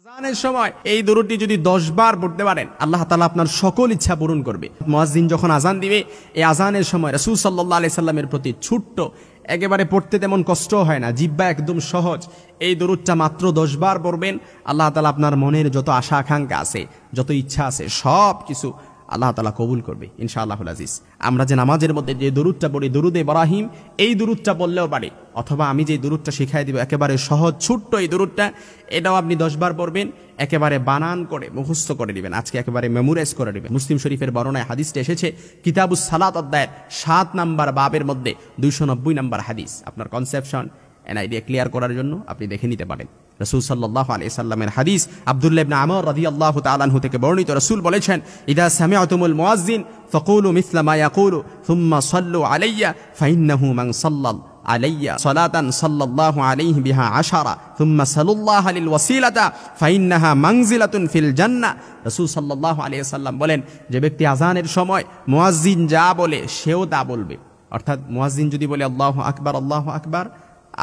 আযানের সময় এই দরুদটি যদি 10 বার পড়তে পারেন আল্লাহ তাআলা আপনার সকল ইচ্ছা পূরণ করবে। মুয়াজ্জিন যখন আযান দিবে এই আযানের সময় রাসূল সাল্লাল্লাহু আলাইহি সাল্লামের প্রতি ছোট্ট, একেবারে পড়তে তেমন কষ্ট হয় না, জিহ্বা একদম সহজ, এই দরুদটা মাত্র 10 বার পড়বেন। আল্লাহ তাআলা আপনার মনের যত আশা আকাঙ্ক্ষা আছে, যত ইচ্ছা আছে, সব কিছু আল্লাহ তাআলা কবুল করবে ইনশাআল্লাহুল আজিজ। আমরা যে নামাজের মধ্যে যে দরুদটা পড়ি, দরুদে ইব্রাহিম, এই দরুদটা বললেও পারে, অথবা আমি যে দরুদটা শিখাই দিব একেবারে সহজ ছোট্ট এই দরুদটা, এটাও আপনি 10 বার পড়বেন, একেবারে বানান করে মুখস্থ করে দিবেন, আজকে একেবারে মেমোরাইজ করে দিবেন। মুসলিম শরীফের বর্ণনায় হাদিসটা এসেছে কিতাবুস সালাত অধ্যায়ের 7 নাম্বার বাবের মধ্যে 290 নাম্বার হাদিস। আপনার কনসেপশন এন্ড আইডিয়া ক্লিয়ার করার জন্য আপনি দেখে নিতে পারেন। রাসূল সাল্লাল্লাহু আলাইহি সাল্লামের হাদিস আব্দুল্লাহ ইবনে আমর রাদিয়াল্লাহু তাআলা আনহু থেকে বর্ণিত, রাসূল বলেছেন, ইদা সামি'তুমুল মুয়াজ্জিন ফাকুলু মিসলা মা ইয়াকুলু সুম্মা সাল্লু আলাইয়া ফাইন্নাহু মান সাল্লাল আলাইয়া সালাতান সাল্লাল্লাহু আলাইহি বিহা 10 সুম্মা সাল্লাল্লাহু লিল ওয়াসিলাতা ফাইন্নাহা মানজিলাতুন ফিল জান্নাহ। রাসূল সাল্লাল্লাহু আলাইহি সাল্লাম বলেন, যে ব্যক্তি আযানের সময় মুয়াজ্জিন যা বলে সেও তা বলবে। অর্থাৎ মুয়াজ্জিন যদি বলে আল্লাহু আকবার,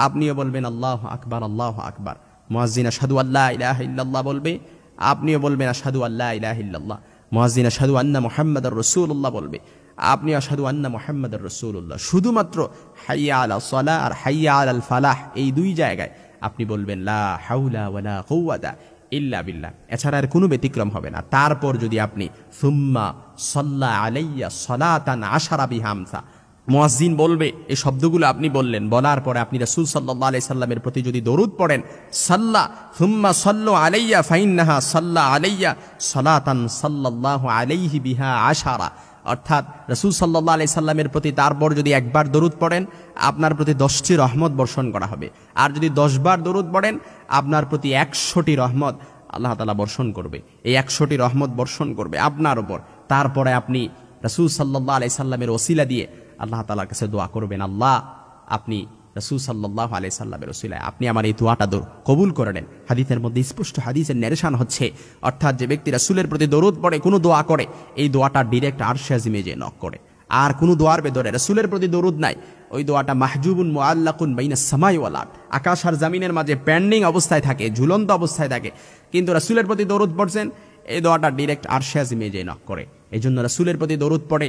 আপনিও বলবেন আল্লাহু আকবার। মুয়াজ্জিন আশহাদু আল্লা ইলাহা ইল্লাল্লাহ বলবে, আপনিও বলবেন আশহাদু আল্লা ইলাহা ইল্লাল্লাহ। মুয়াজ্জিন আশহাদু আন্না মুহাম্মাদার রাসূলুল্লাহ বলবে, আপনি আশহাদু আন্না মুহাম্মাদার রাসূলুল্লাহ। শুধুমাত্র হাইয়া আলা সালাহ আর হাইয়া আলাল ফালাহ এই দুই জায়গায় আপনি বলবেন লা হাওলা ওয়ালা কুওয়াতা ইল্লা বিল্লাহ, এছাড়া আর কোনো ব্যতিক্রম হবে না। তারপর যদি আপনি সুম্মা সাল্লা আলাইয়া সালাতান 10 বিহামসা, মুয়াজ্জিন বলবে এই শব্দগুলো আপনি বললেন, বলার পরে আপনি রাসূল সাল্লাল্লাহু আলাইহি সাল্লামের প্রতি যদি দরুদ পড়েন, সাল্লা সুম্মা সাল্লু আলাইয়া ফাইন্নাহা সাল্লা আলাইয়া সালাতান সাল্লাল্লাহু আলাইহি বিহা 10, অর্থাৎ রাসূল সাল্লাল্লাহু আলাইহি সাল্লামের প্রতি তারপর যদি একবার দরুদ পড়েন আপনার প্রতি 10টি রহমত বর্ষণ করা হবে, আর যদি 10 বার দরুদ পড়েন আপনার প্রতি 100টি রহমত আল্লাহ তাআলা বর্ষণ করবে। এই 100টি রহমত বর্ষণ করবে আপনার উপর। তারপরে আপনি রাসূল সাল্লাল্লাহু আলাইহি সাল্লামের ওসিলা দিয়ে আল্লাহ তাআলার কাছে দোয়া করবেন, আল্লাহ আপনি রাসূল সাল্লাল্লাহু আলাইহি সাল্লামের ওসিলায় আপনি আমার এই দোয়াটা কবুল করে নেন। হাদিসের মধ্যে স্পষ্ট হাদিসের নারেশন হচ্ছে, অর্থাৎ যে ব্যক্তি রাসূলের প্রতি দরুদ পড়ে, কোনো দোয়া করে, এই দোয়াটা ডাইরেক্ট আরশে আজিমে যে নক করে। আর কোনো দোয়ার ভেতরে রাসূলের প্রতি দরুদ নাই, ওই দোয়াটা মাহজুবুন মুআল্লাকুন বাইনাস সামাই ওয়াল আরদ, আকাশ আর জমিনের মাঝে পেন্ডিং অবস্থায় থাকে, ঝুলন্ত অবস্থায় থাকে। কিন্তু রাসূলের প্রতি দরুদ পড়ছেন, এই দোয়াটা ডাইরেক্ট আরশে আজিমে যে নক করে। এই জন্য রাসূলের প্রতি দরুদ পড়ে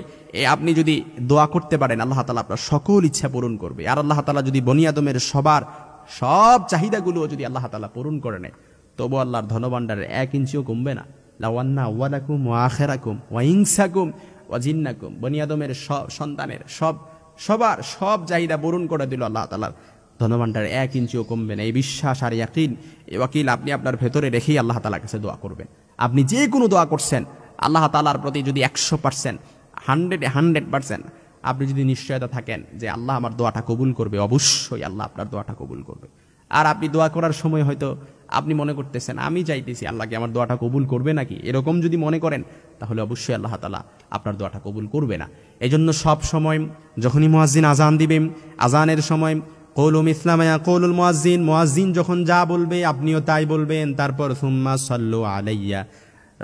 আপনি যদি দোয়া করতে পারেন, আল্লাহ তাআলা আপনার সকল ইচ্ছা পূরণ করবে। আর আল্লাহ তাআলা যদি বনি আদমের সব চাহিদাগুলো যদি আল্লাহ তাআলা পূরণ করে নেয়, তবু আল্লাহর ধনভাণ্ডারের 1 ইঞ্চিও কমবে না। লাওয়ান্না আওয়ালাকুম ওয়া আখিরাকুম ওয়া ইনসাকুম ওয়া জিন্নাকুম, বনি আদমের সন্তানের সবার সব চাহিদা পূরণ করে দিল আল্লাহ তাআলার ধনভাণ্ডারে 1 ইঞ্চিও কমবে না। এই বিশ্বাস আর ইয়াকিন, এই ওয়াকিল আপনি আপনার ভেতরে রেখেই আল্লাহ তাআলার কাছে দোয়া করবেন। আপনি যে কোনো দোয়া করছেন আল্লাহ তাআলার প্রতি যদি 100%, 100% আপনি যদি নিশ্চয়তা থাকেন যে আল্লাহ আমার দোয়াটা কবুল করবে, অবশ্যই আল্লাহ আপনার দোয়াটা কবুল করবে। আর আপনি দোয়া করার সময় হয়তো আপনি মনে করতেছেন আমি চাইতেছি আল্লাহকে আমার দোয়াটা কবুল করবে নাকি, এরকম যদি মনে করেন তাহলে অবশ্যই আল্লাহ তাআলা আপনার দোয়াটা কবুল করবে না। এজন্য সব সময় যখনই মুয়াজ্জিন আযান দিবেন, আযানের সময় কৌলু মিসলা মা ইয়াকুলুল মুয়াজ্জিন, মুয়াজ্জিন যখন যা বলবে আপনিও তাই বলবেন। তারপর সুম্মা সাল্লু আলাইয়া,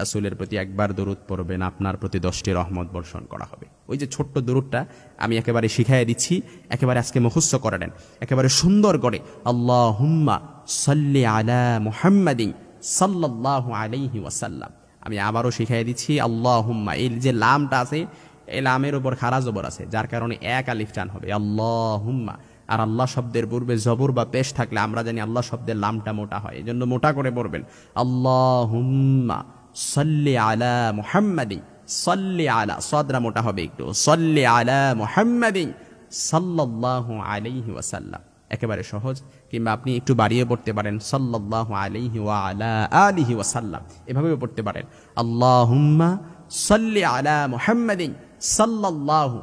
রাসূলের প্রতি একবার দরুদ পড়বেন, আপনার প্রতি 10টি রহমত বর্ষণ করা হবে। ওই যে ছোট্ট দরুদটা আমি একেবারে শিখাইয়া দিচ্ছি, একেবারে আজকে মুখস্থ করে নেন, একেবারে সুন্দর করে। আল্লাহুম্মা সাল্লি আলা মুহাম্মাদিন সাল্লাল্লাহু আলাইহি ওয়াসাল্লাম। আমি আবারও শিখাইয়া দিচ্ছি, আল্লাহুম্মা, এই যে লামটা আছে এই লামের উপর খারা জবর আছে, যার কারণে 1 আলিফ টান হবে, আল্লাহুম্মা। আর আল্লাহ শব্দের পূর্বে জবর বা পেশ থাকলে আমরা জানি আল্লাহ শব্দের লামটা মোটা হয়, এজন্য মোটা করে পড়বেন, আল্লাহুম্মা সাল্লি আলা মুহাম্মাদিন, সাল্লি আলা, সাদরা মোটা হবে একটু, সাল্লি আলা মুহাম্মাদিন সাল্লাল্লাহু আলাইহি ওয়াসাল্লাম। একেবারে সহজ, কিংবা আপনি একটু বাড়িয়ে পড়তে পারেন, সাল্লাল্লাহু আলাইহি ওয়া আলা আলিহি ওয়াসাল্লাম, এভাবেও পড়তে পারেন, আল্লাহুম্মা সাল্লি আলা মুহাম্মাদিন সাল্লাল্লাহু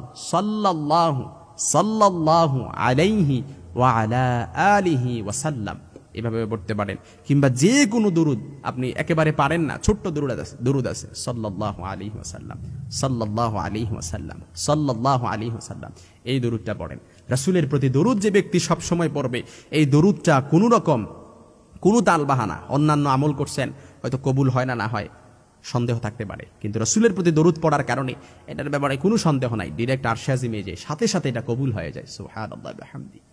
আলাইহি ওয়া আলা আলিহি ওয়াসাল্লাম, এভাবে পড়তে পারেন। কিংবা যে কোনো দরুদ আপনি একেবারে পারেন না, ছোট্ট দরুদ আছে, সাল্লাল্লাহু আলাইহি ওয়াসাল্লাম, সাল্লাল্লাহু আলাইহি ওয়াসাল্লাম, সাল্লাল্লাহু আলাইহি ওয়াসাল্লাম, এই দরুদটা পড়েন। রাসূলের প্রতি দরুদ যে ব্যক্তি সব সময় পড়বে, এই দরুদটা কোনো রকম কোনো তাল বাহানা, অন্যান্য আমল করছেন হয়তো কবুল হয় না হয় সন্দেহ থাকতে পারে, কিন্তু রাসূলের প্রতি দরুদ পড়ার কারণে এটার ব্যাপারে কোনো সন্দেহ নাই, ডাইরেক্ট আরশে আজিমে যায়, সাথে সাথে এটা কবুল হয়ে যায়। সুবহানাল্লাহি ওয়া বিহামদিহি।